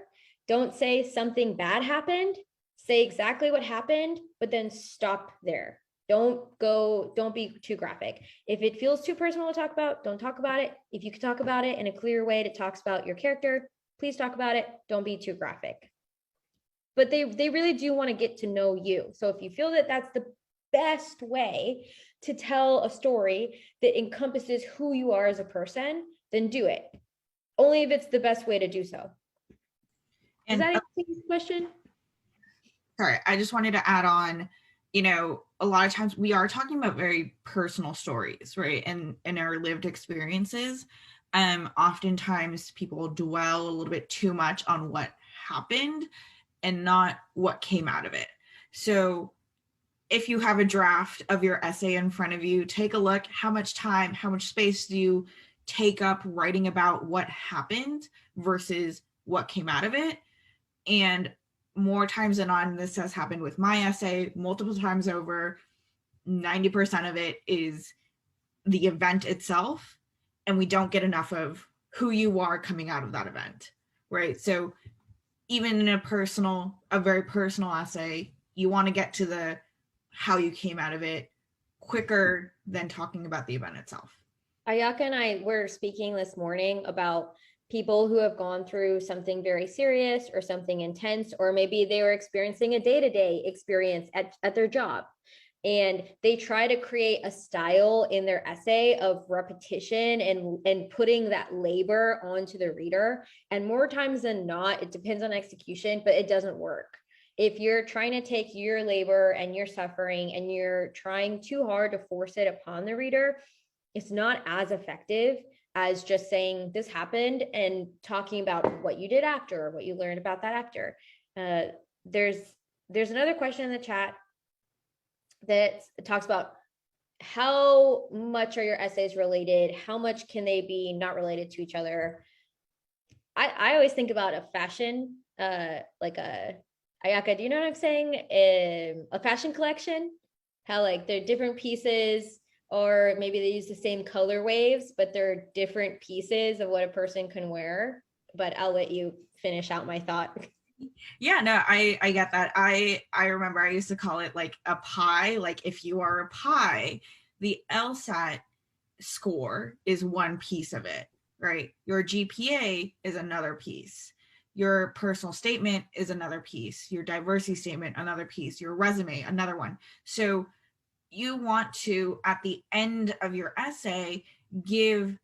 Don't say something bad happened. Say exactly what happened, but then stop there. Don't be too graphic. If it feels too personal to talk about, don't talk about it. If you can talk about it in a clear way that talks about your character, please talk about it. Don't be too graphic. But they really do want to get to know you. So if you feel that that's the best way to tell a story that encompasses who you are as a person, then do it. Only if it's the best way to do so. Does that answer this question?
Sorry, I just wanted to add on, a lot of times we are talking about very personal stories, right? And our lived experiences. Oftentimes people dwell a little bit too much on what happened and not what came out of it. So if you have a draft of your essay in front of you, take a look. How much time, how much space do you take up writing about what happened versus what came out of it? And more times than not, this has happened with my essay multiple times over, 90% of it is the event itself, and we don't get enough of who you are coming out of that event, right? So even in a very personal essay, you want to get to the how you came out of it quicker than talking about the event itself.
Ayaka and I were speaking this morning about people who have gone through something very serious or something intense, or maybe they were experiencing a day-to-day experience at their job. And they try to create a style in their essay of repetition and putting that labor onto the reader. And more times than not, it depends on execution, but it doesn't work. If you're trying to take your labor and your suffering and you're trying too hard to force it upon the reader, it's not as effective as just saying this happened and talking about what you did after, what you learned about that after. There's another question in the chat that talks about how much are your essays related? How much can they be not related to each other? I always think about a fashion, like a Ayaka, do you know what I'm saying? A fashion collection, how like they're different pieces, or maybe they use the same color waves, but they're different pieces of what a person can wear. But I'll let you finish out my thought.
Yeah, no, I get that. I remember I used to call it like a pie. Like if you are a pie, the LSAT score is one piece of it, right? Your GPA is another piece. Your personal statement is another piece. Your diversity statement, another piece. Your resume, another one. So you want to, at the end of your essay, give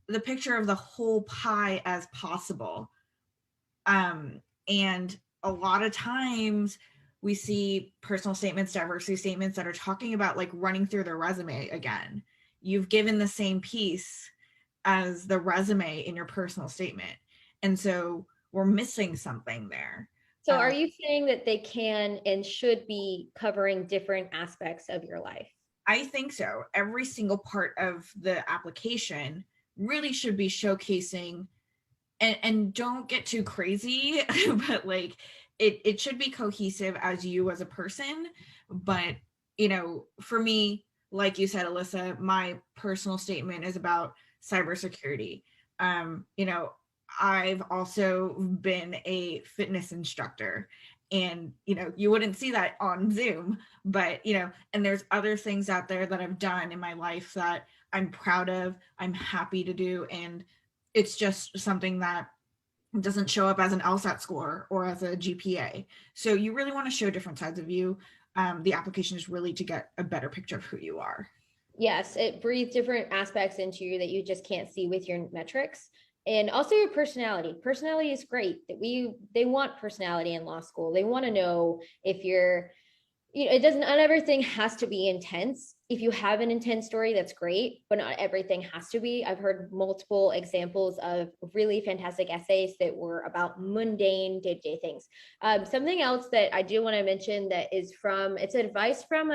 the picture of the whole pie as possible. And a lot of times we see personal statements, diversity statements that are talking about like running through their resume again. You've given the same piece as the resume in your personal statement. And so we're missing something there.
So are you saying that they can and should be covering different aspects of your life?
I think so. Every single part of the application really should be showcasing, and don't get too crazy, but like it should be cohesive as you as a person. But for me, like you said, Alyssa, my personal statement is about cybersecurity. I've also been a fitness instructor, and you wouldn't see that on Zoom, but and there's other things out there that I've done in my life that I'm proud of, I'm happy to do, and it's just something that doesn't show up as an LSAT score or as a GPA. So you really want to show different sides of you. The application is really to get a better picture of who you are.
Yes, it breathes different aspects into you that you just can't see with your metrics. And also your personality. Personality is great. They want personality in law school. They want to know if you're, it doesn't, not everything has to be intense. If you have an intense story, that's great, but not everything has to be. I've heard multiple examples of really fantastic essays that were about mundane day-to-day things. Something else that I do want to mention that is it's advice from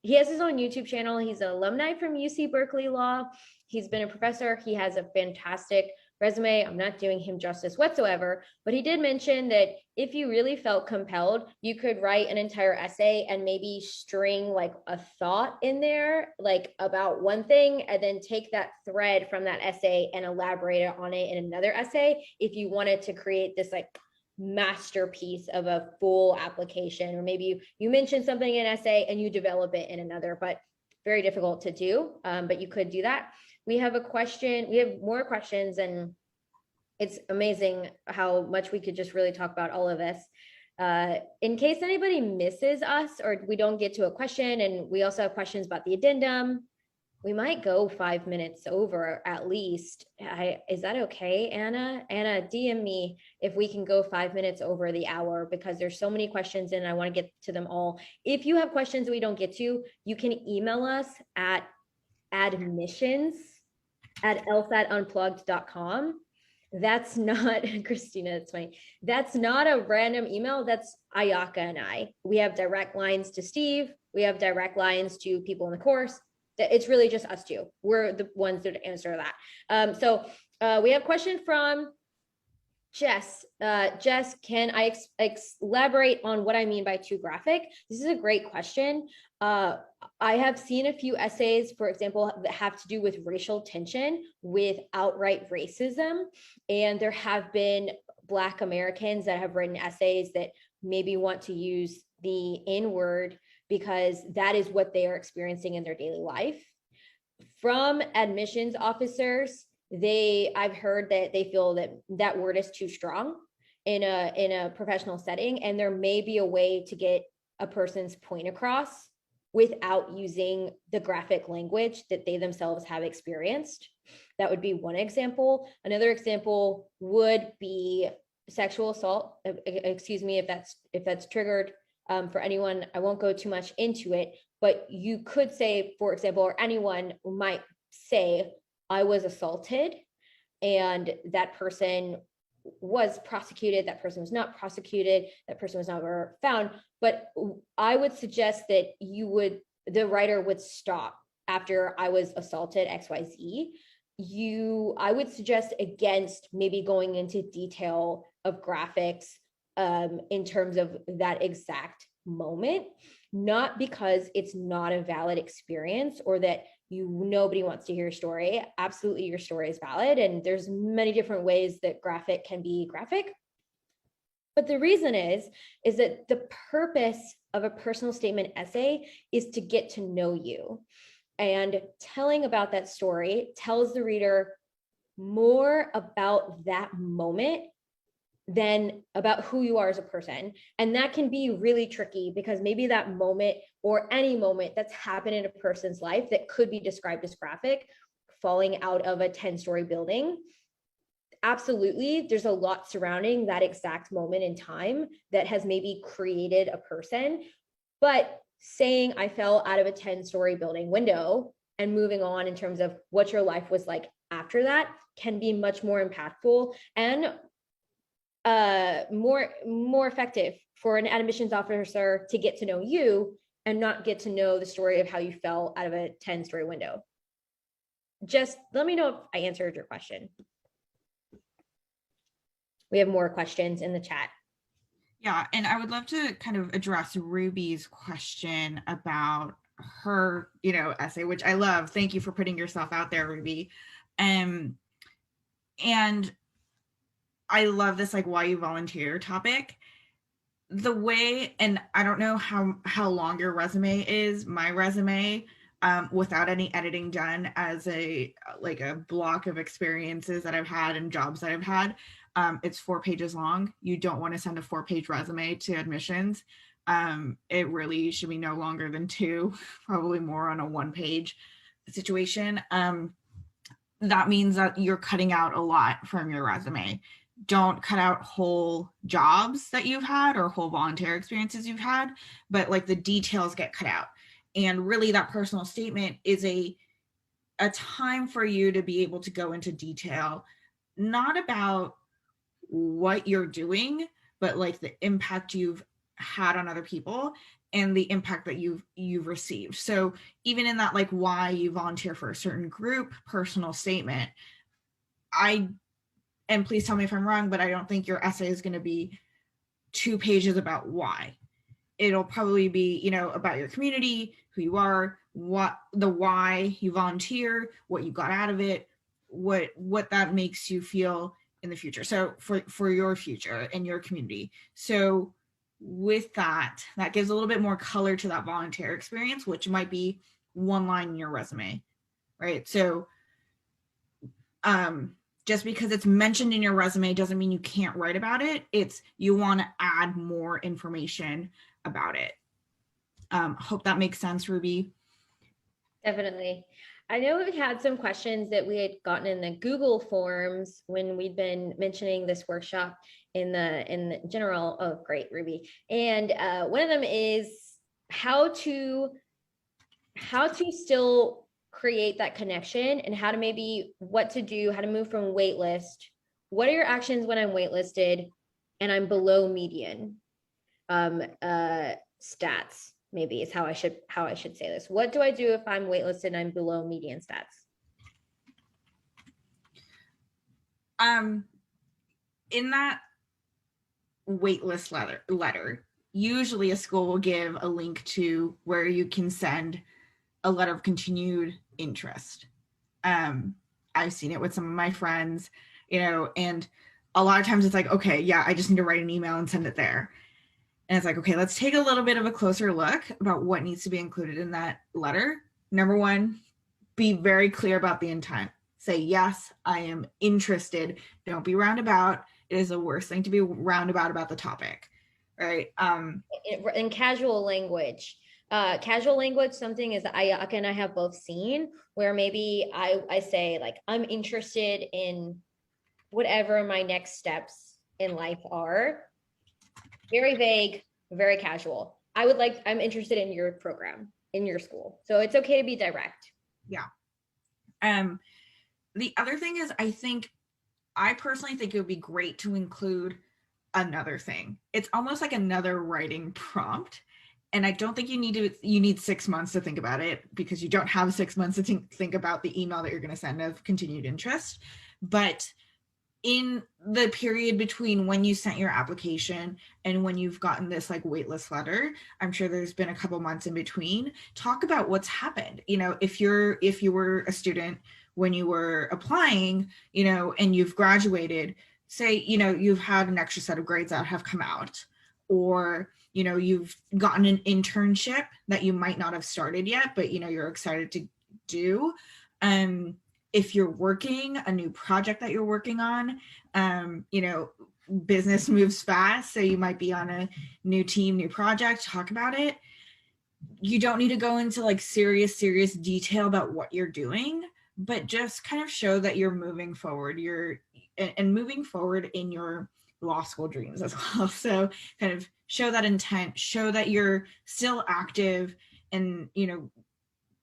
he has his own YouTube channel. He's an alumni from UC Berkeley Law. He's been a professor. He has a fantastic resume. I'm not doing him justice whatsoever, but he did mention that if you really felt compelled, you could write an entire essay and maybe string like a thought in there, like about one thing, and then take that thread from that essay and elaborate on it in another essay if you wanted to create this like masterpiece of a full application. Or maybe you mention something in an essay and you develop it in another, but very difficult to do, but you could do that. We have more questions, and it's amazing how much we could just really talk about all of this. In case anybody misses us or we don't get to a question, and we also have questions about the addendum, we might go 5 minutes over at least. Is that okay, Anna? Anna, DM me if we can go 5 minutes over the hour, because there's so many questions and I want to get to them all. If you have questions we don't get to, you can email us at admissions@lsatunplugged.com. That's not, Christina, it's funny. That's not a random email. That's Ayaka and I. We have direct lines to Steve. We have direct lines to people in the course. It's really just us two. We're the ones that answer that. So we have a question from Jess. Jess, can I elaborate on what I mean by too graphic? This is a great question. I have seen a few essays, for example, that have to do with racial tension, with outright racism. And there have been Black Americans that have written essays that maybe want to use the N-word because that is what they are experiencing in their daily life. From admissions officers, I've heard that they feel that word is too strong in a professional setting, and there may be a way to get a person's point across without using the graphic language that they themselves have experienced. That would be one example. Another example would be sexual assault. Excuse me if that's triggered for anyone. I won't go too much into it, but you could say, for example, or anyone might say, I was assaulted, and that person was prosecuted, that person was not prosecuted, that person was never found. But I would suggest that the writer would stop after I was assaulted XYZ, I would suggest against maybe going into detail of graphics in terms of that exact moment, not because it's not a valid experience or that nobody wants to hear your story. Absolutely, your story is valid, and there's many different ways that graphic can be graphic. But the reason is that the purpose of a personal statement essay is to get to know you. And telling about that story tells the reader more about that moment than about who you are as a person. And that can be really tricky because maybe that moment or any moment that's happened in a person's life that could be described as graphic, falling out of a 10-story building. Absolutely, there's a lot surrounding that exact moment in time that has maybe created a person. But saying I fell out of a 10-story building window and moving on in terms of what your life was like after that can be much more impactful and more effective for an admissions officer to get to know you and not get to know the story of how you fell out of a 10-story window. Just let me know if I answered your question. We have more questions in the chat.
Yeah, and I would love to kind of address Ruby's question about her, essay, which I love. Thank you for putting yourself out there, Ruby. And I love this, like, why you volunteer topic. The way, and I don't know how long your resume is. My resume, without any editing done, as a block of experiences that I've had and jobs that I've had, it's 4 pages long. You don't want to send a 4-page resume to admissions. It really should be no longer than 2, probably more on a 1-page situation. That means that you're cutting out a lot from your resume. Don't cut out whole jobs that you've had or whole volunteer experiences you've had, but like the details get cut out. And really that personal statement is a time for you to be able to go into detail, not about what you're doing, but like the impact you've had on other people and the impact that you've received. So even in that, like, why you volunteer for a certain group personal statement, and please tell me if I'm wrong, but I don't think your essay is going to be 2 pages about why. It'll probably be, about your community, who you are, why you volunteer, what you got out of it, what that makes you feel in the future. So for your future and your community. So with that gives a little bit more color to that volunteer experience, which might be 1 line in your resume, right? So, just because it's mentioned in your resume doesn't mean you can't write about it. It's you want to add more information about it. Hope that makes sense, Ruby.
Definitely. I know we had some questions that we had gotten in the Google Forms when we'd been mentioning this workshop in the general. Oh, great, Ruby. And one of them is how to still create that connection and how to what to do, how to move from waitlist. What are your actions when I'm waitlisted and I'm below median? Stats maybe is how I should say this. What do I do if I'm waitlisted and I'm below median stats?
In that waitlist letter, usually a school will give a link to where you can send a letter of continued interest. I've seen it with some of my friends, and a lot of times it's like, okay, yeah, I just need to write an email and send it there. And it's like, okay, let's take a little bit of a closer look about what needs to be included in that letter. Number 1, be very clear about the intent. Say, yes, I am interested. Don't be roundabout. It is the worst thing to be roundabout about the topic, right?
In casual language. Something is that Ayaka and I have both seen where maybe I say, like, I'm interested in whatever my next steps in life are. Very vague, very casual. I'm interested in your program, in your school. So it's okay to be direct.
Yeah. The other thing is, I personally think it would be great to include another thing. It's almost like another writing prompt. And I don't think you need 6 months to think about it, because you don't have 6 months to think about the email that you're going to send of continued interest. But in the period between when you sent your application and when you've gotten this like waitlist letter, I'm sure there's been a couple months in between. Talk about what's happened. You know, if you were a student when you were applying, you know, and you've graduated, say, you know, you've had an extra set of grades that have come out, or, you know, you've gotten an internship that you might not have started yet, but, you know, you're excited to do. If you're working a new project that you're working on, you know, business moves fast. So you might be on a new team, new project, talk about it. You don't need to go into like serious detail about what you're doing, but just kind of show that you're moving forward. And moving forward in your law school dreams as well. So kind of show that intent, show that you're still active and, you know,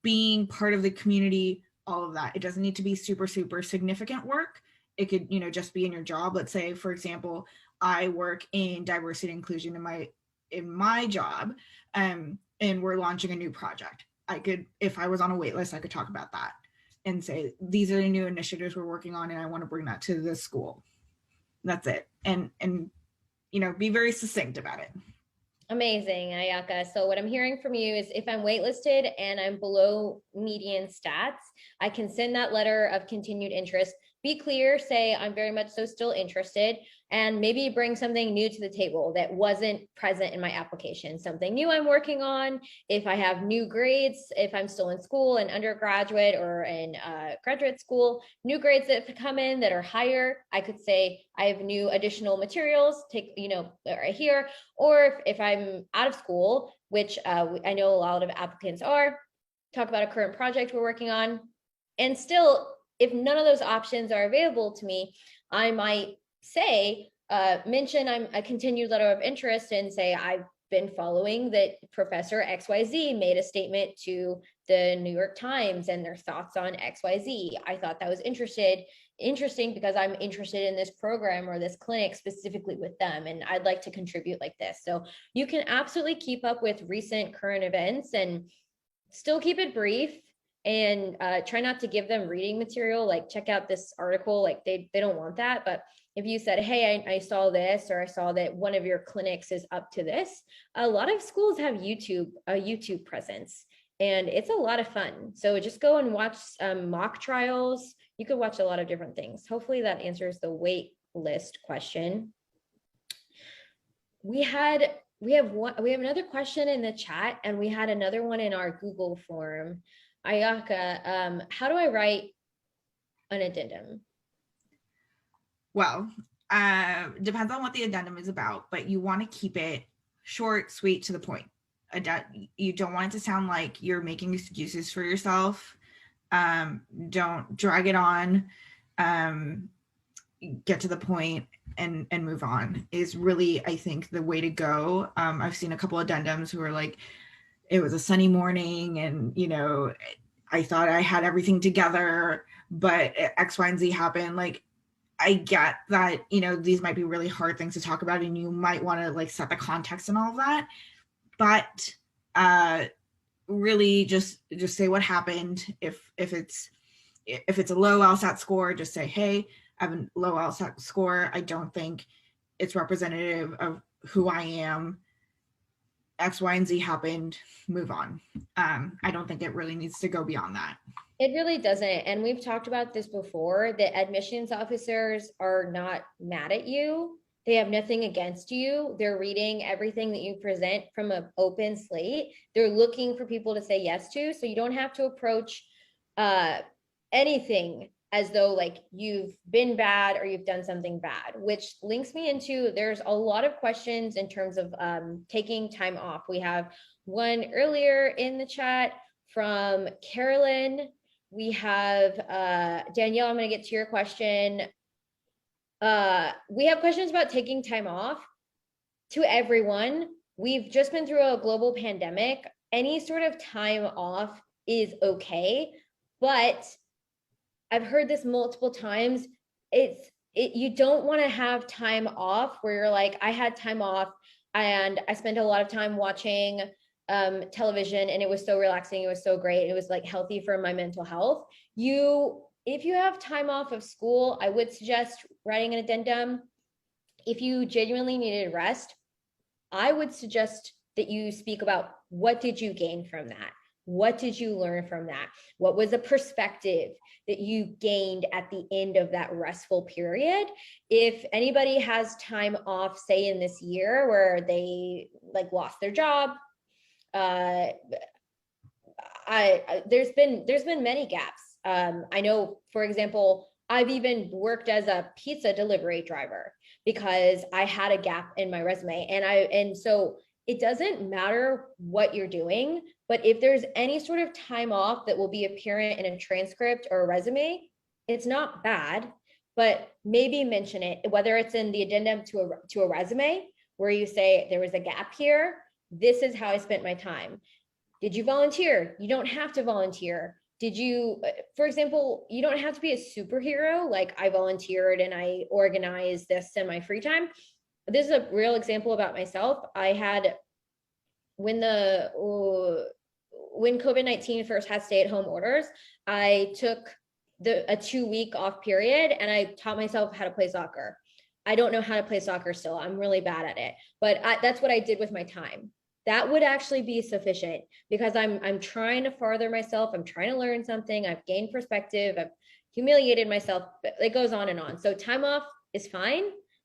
being part of the community, all of that. It doesn't need to be super significant work. It could, you know, just be in your job. Let's say, for example, I work in diversity and inclusion in my job, and we're launching a new project. I could, if I was on a wait list, I could talk about that and say, these are the new initiatives we're working on and I want to bring that to the school. That's it. And you know, be very succinct about it.
Amazing, Ayaka. So what I'm hearing from you is if I'm waitlisted and I'm below median stats, I can send that letter of continued interest. Be clear, say I'm very much so still interested, and maybe bring something new to the table that wasn't present in my application, something new I'm working on. If I have new grades, if I'm still in school, in undergraduate or in graduate school, new grades that have come in that are higher, I could say I have new additional materials, take, you know, right here. Or if I'm out of school, which I know a lot of applicants are, talk about a current project we're working on. And still, if none of those options are available to me, I might say, mention I'm a continued letter of interest and say, I've been following that Professor XYZ made a statement to the New York Times and their thoughts on XYZ. I thought that was interesting because I'm interested in this program or this clinic specifically with them, and I'd like to contribute like this. So you can absolutely keep up with recent current events and still keep it brief, and try not to give them reading material, like check out this article, like they don't want that. But if you said, hey, I saw this, or I saw that one of your clinics is up to this, a lot of schools have a YouTube presence, and it's a lot of fun. So just go and watch mock trials. You could watch a lot of different things. Hopefully that answers the wait list question. We have another question in the chat, and we had another one in our Google form. Ayaka, how do I write an addendum?
Well, depends on what the addendum is about, but you want to keep it short, sweet, to the point. You don't want it to sound like you're making excuses for yourself. Don't drag it on. Get to the point and move on is really, I think, the way to go. I've seen a couple addendums who are like, it was a sunny morning and, you know, I thought I had everything together, but X, Y, and Z happened. Like, I get that, you know, these might be really hard things to talk about and you might want to like set the context and all of that, but really just say what happened. If it's a low LSAT score, just say, hey, I have a low LSAT score. I don't think it's representative of who I am. X, Y, and Z happened, move on. I don't think it really needs to go beyond that.
It really doesn't. And we've talked about this before, that admissions officers are not mad at you. They have nothing against you. They're reading everything that you present from an open slate. They're looking for people to say yes to. So you don't have to approach anything as though like you've been bad or you've done something bad, which links me into, there's a lot of questions in terms of taking time off. We have one earlier in the chat from Carolyn. We have Danielle, I'm gonna get to your question. We have questions about taking time off. To everyone, we've just been through a global pandemic. Any sort of time off is okay, but I've heard this multiple times. You don't want to have time off where you're like, I had time off and I spent a lot of time watching television, and it was so relaxing. It was so great. It was like healthy for my mental health. If you have time off of school, I would suggest writing an addendum. If you genuinely needed rest, I would suggest that you speak about what did you gain from that? What did you learn from that? What was a perspective that you gained at the end of that restful period? If anybody has time off, say in this year where they like lost their job, there's been many gaps. I know, for example, I've even worked as a pizza delivery driver because I had a gap in my resume, and so it doesn't matter what you're doing, but if there's any sort of time off that will be apparent in a transcript or a resume, it's not bad, but maybe mention it, whether it's in the addendum to a resume where you say there was a gap here. This is how I spent my time. Did you volunteer? You don't have to volunteer. Did you, for example, you don't have to be a superhero. Like I volunteered and I organized this in my free time. This is a real example about myself. I had, when COVID-19 first had stay-at-home orders, I took a 2-week off period and I taught myself how to play soccer. I don't know how to play soccer still. I'm really bad at it, but that's what I did with my time. That would actually be sufficient because I'm trying to farther myself. I'm trying to learn something. I've gained perspective. I've humiliated myself. It goes on and on. So time off is fine,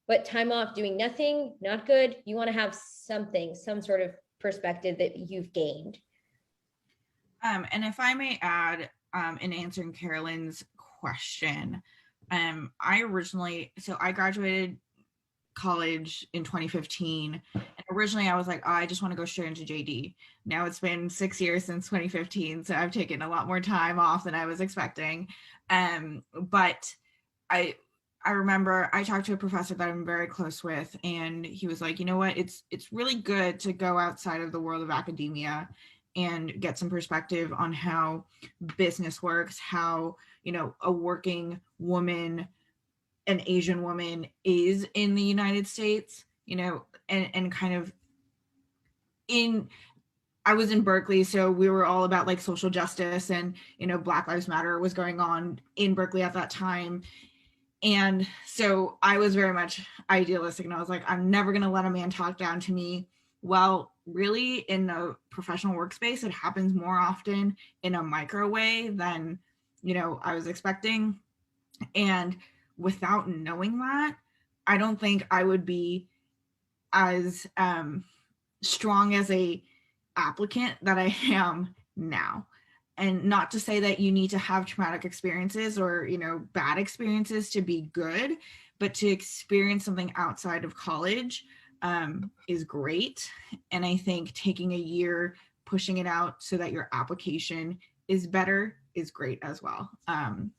but time off doing nothing, not good. You want to have something, some sort of perspective that you've gained.
And if I may add, in answering Carolyn's question, I graduated college in 2015. And originally I was like, oh, I just want to go straight into JD. Now it's been 6 years since 2015. So I've taken a lot more time off than I was expecting. But I remember I talked to a professor that I'm very close with, and he was like, you know what, it's really good to go outside of the world of academia and get some perspective on how business works, how, you know, a working woman, an Asian woman is in the United States, you know, and kind of I was in Berkeley, so we were all about like social justice and, you know, Black Lives Matter was going on in Berkeley at that time. And so I was very much idealistic, and I was like, I'm never going to let a man talk down to me. Well, really, in the professional workspace, it happens more often in a micro way than, you know, I was expecting. And without knowing that, I don't think I would be as strong as a applicant that I am now. And not to say that you need to have traumatic experiences or, you know, bad experiences to be good, but to experience something outside of college is great. And I think taking a year, pushing it out so that your application is better is great as well.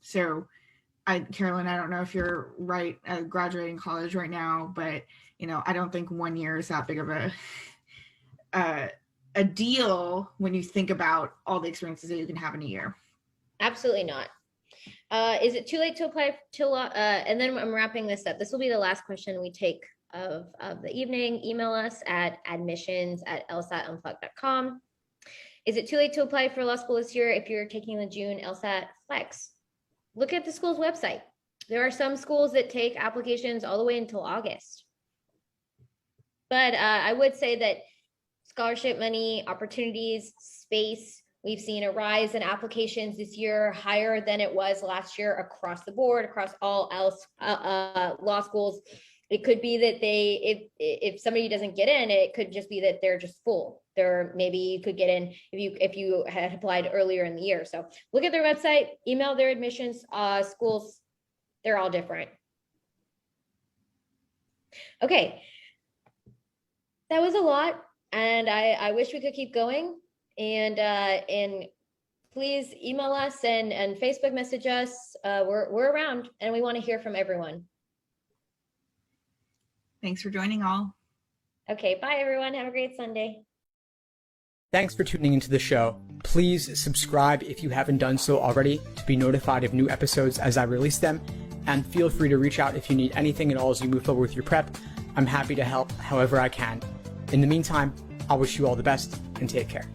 So Carolyn, I don't know if you're right graduating college right now, but, you know, I don't think 1 year is that big of a deal when you think about all the experiences that you can have in a year.
Absolutely not. Is it too late to apply and then I'm wrapping this up. This will be the last question we take of the evening. Email us at admissions@lsatunplug.com. Is it too late to apply for law school this year if you're taking the June LSAT Flex? Look at the school's website. There are some schools that take applications all the way until August. But I would say that scholarship money, opportunities, space, we've seen a rise in applications this year higher than it was last year across the board, across all law schools. It could be that if somebody doesn't get in, it could just be that they're just full. Maybe you could get in if you had applied earlier in the year. So look at their website, email their admissions, schools, they're all different. Okay. That was a lot. And I wish we could keep going. And please email us and Facebook message us. We're around and we want to hear from everyone.
Thanks for joining all.
Okay, bye everyone. Have a great Sunday.
Thanks for tuning into the show. Please subscribe if you haven't done so already to be notified of new episodes as I release them. And feel free to reach out if you need anything at all as you move forward with your prep. I'm happy to help however I can. In the meantime, I wish you all the best and take care.